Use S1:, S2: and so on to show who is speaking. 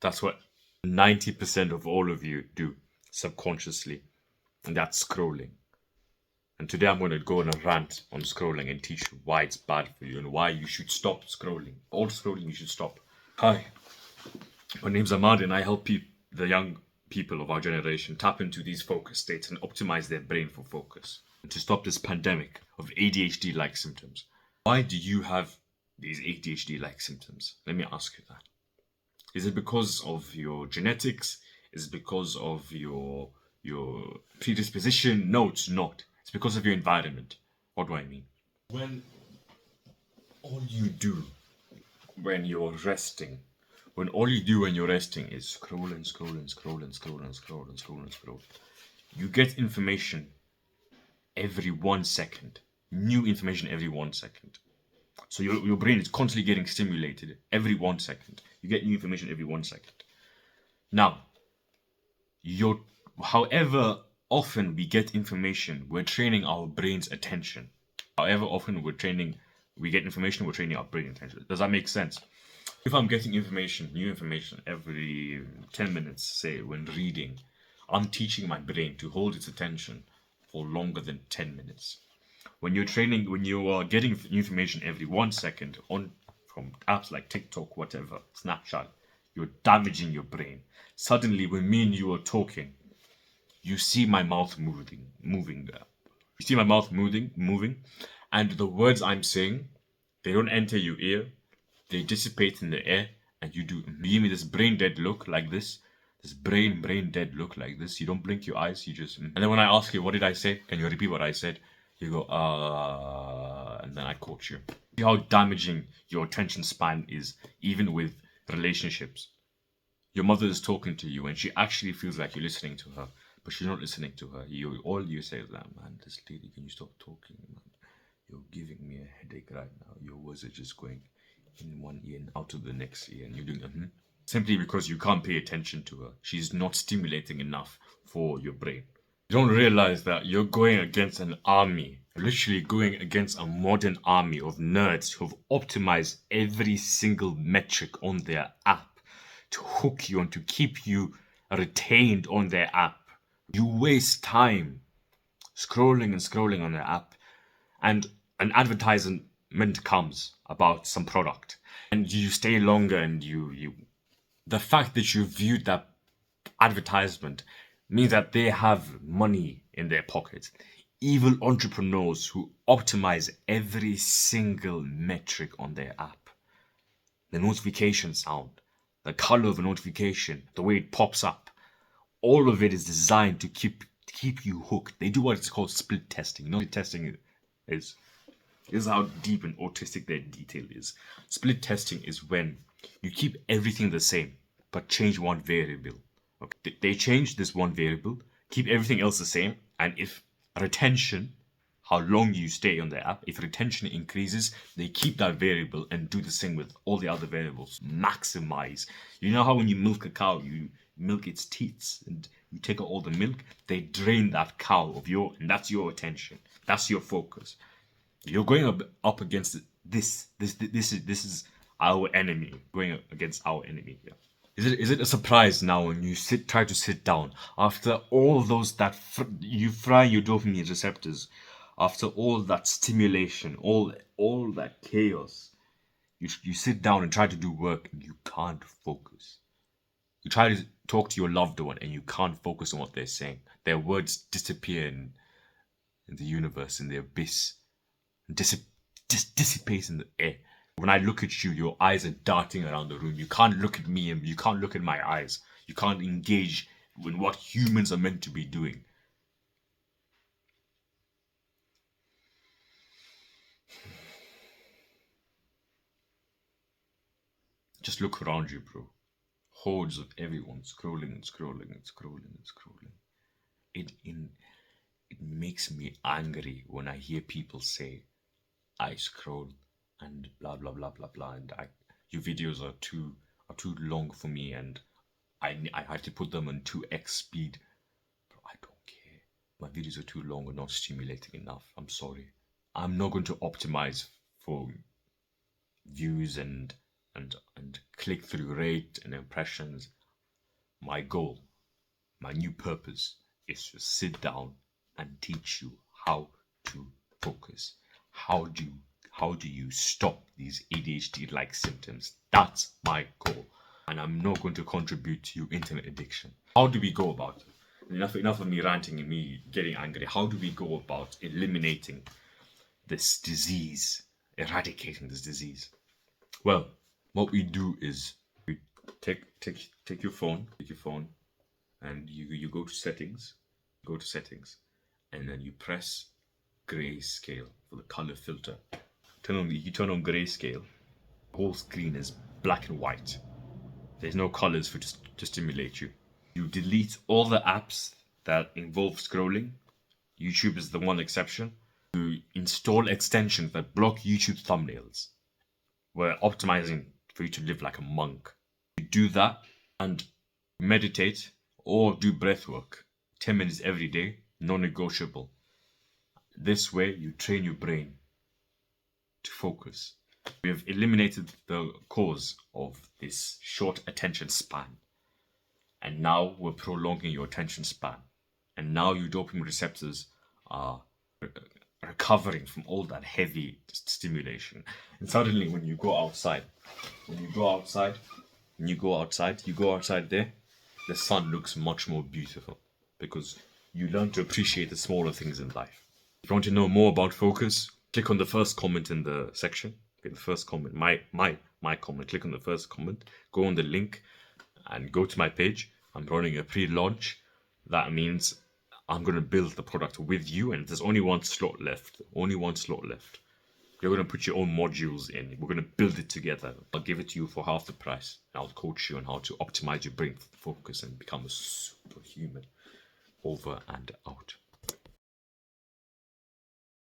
S1: That's what 90% of all of you do subconsciously, and that's scrolling. And today I'm going to go on a rant on scrolling and teach you why it's bad for you and why you should stop scrolling. All scrolling you should stop. Hi, my name's Ahmad and I help the young people of our generation tap into these focus states and optimize their brain for focus. And to stop this pandemic of ADHD-like symptoms. Why do you have these ADHD-like symptoms? Let me ask you that. Is it because of your genetics? Is it because of your predisposition? No, it's not. It's because of your environment. What do I mean? When all you do when you're resting, is scroll, you get information every 1 second. New information every 1 second. So your brain is constantly getting stimulated every 1 second. You get new information every 1 second. Now, however often we get information, we're training our brain's attention. However often we get information, we're training our brain attention. Does that make sense? If I'm getting new information every 10 minutes, say, when reading, I'm teaching my brain to hold its attention for longer than 10 minutes. When you are getting new information every 1 second from apps like TikTok, whatever, Snapchat, you're damaging your brain. Suddenly, when me and you are talking, you see my mouth moving. You see my mouth moving, and the words I'm saying, they don't enter your ear, they dissipate in the air, and you give me this brain dead look like this. This brain dead look like this. You don't blink your eyes, you just. And then when I ask you, what did I say? Can you repeat what I said? You go, and then I quote you. See how damaging your attention span is, even with relationships. Your mother is talking to you, and she actually feels like you're listening to her, but she's not listening to her. All you say is that, man, this lady, can you stop talking, man? You're giving me a headache right now. Your words are just going in one ear and out of the next ear, and you're doing simply because you can't pay attention to her. She's not stimulating enough for your brain. You don't realize that you're going against an army, literally going against a modern army of nerds who've optimized every single metric on their app to hook you and to keep you retained on their app. You waste time scrolling on their app, and an advertisement comes about some product, and you stay longer, and the fact that you viewed that advertisement means that they have money in their pockets. Evil entrepreneurs who optimize every single metric on their app. The notification sound, the color of a notification, the way it pops up, all of it is designed to keep you hooked. They do what is called split testing. Split testing is how deep and autistic their detail is. Split testing is when you keep everything the same, but change one variable. Okay. They change this one variable, keep everything else the same, and if retention, how long you stay on the app, if retention increases, they keep that variable and do the same with all the other variables. Maximize. You know how when you milk a cow, you milk its teats and you take out all the milk, they drain that cow and that's your attention. That's your focus. You're going up against this. This is our enemy. Going against our enemy here. Is it a surprise now when you try to sit down after all those you fry your dopamine receptors, after all that stimulation, all that chaos, you sit down and try to do work and you can't focus. You try to talk to your loved one and you can't focus on what they're saying. Their words disappear in the universe, in the abyss, and dissipate in the air. When I look at you, your eyes are darting around the room. You can't look at me and you can't look at my eyes. You can't engage in what humans are meant to be doing. Just look around you, bro. Hordes of everyone scrolling. It makes me angry when I hear people say, I scroll and blah blah blah blah blah, and your videos are too long for me, and I had to put them on 2x speed. Bro, I don't care. My videos are too long or not stimulating enough. I'm sorry. I'm not going to optimize for views and click-through rate and impressions. my goal, my new purpose is to sit down and teach you how to focus. How do you stop these ADHD like symptoms? That's my goal. And I'm not going to contribute to your internet addiction. How do we go about it? Enough of me ranting and me getting angry. How do we go about eliminating this disease, eradicating this disease? Well, what we do is we take your phone, and you go to settings, and then you press grayscale for the color filter. You turn on grayscale, the whole screen is black and white. There's no colors to stimulate you. You delete all the apps that involve scrolling. YouTube is the one exception. You install extensions that block YouTube thumbnails. We're optimizing for you to live like a monk. You do that and meditate or do breath work. 10 minutes every day, non-negotiable. This way, you train your brain to focus. We have eliminated the cause of this short attention span. And now we're prolonging your attention span. And now your dopamine receptors are recovering from all that heavy stimulation. And suddenly when you go outside there, the sun looks much more beautiful because you learn to appreciate the smaller things in life. If you want to know more about focus, click on the first comment in the section. Okay, the first comment, my comment, click on the first comment, go on the link and go to my page. I'm running a pre-launch. That means I'm going to build the product with you, and there's only one slot left. You're going to put your own modules in. We're going to build it together. I'll give it to you for half the price. And I'll coach you on how to optimize your brain focus and become a superhuman. Over and out.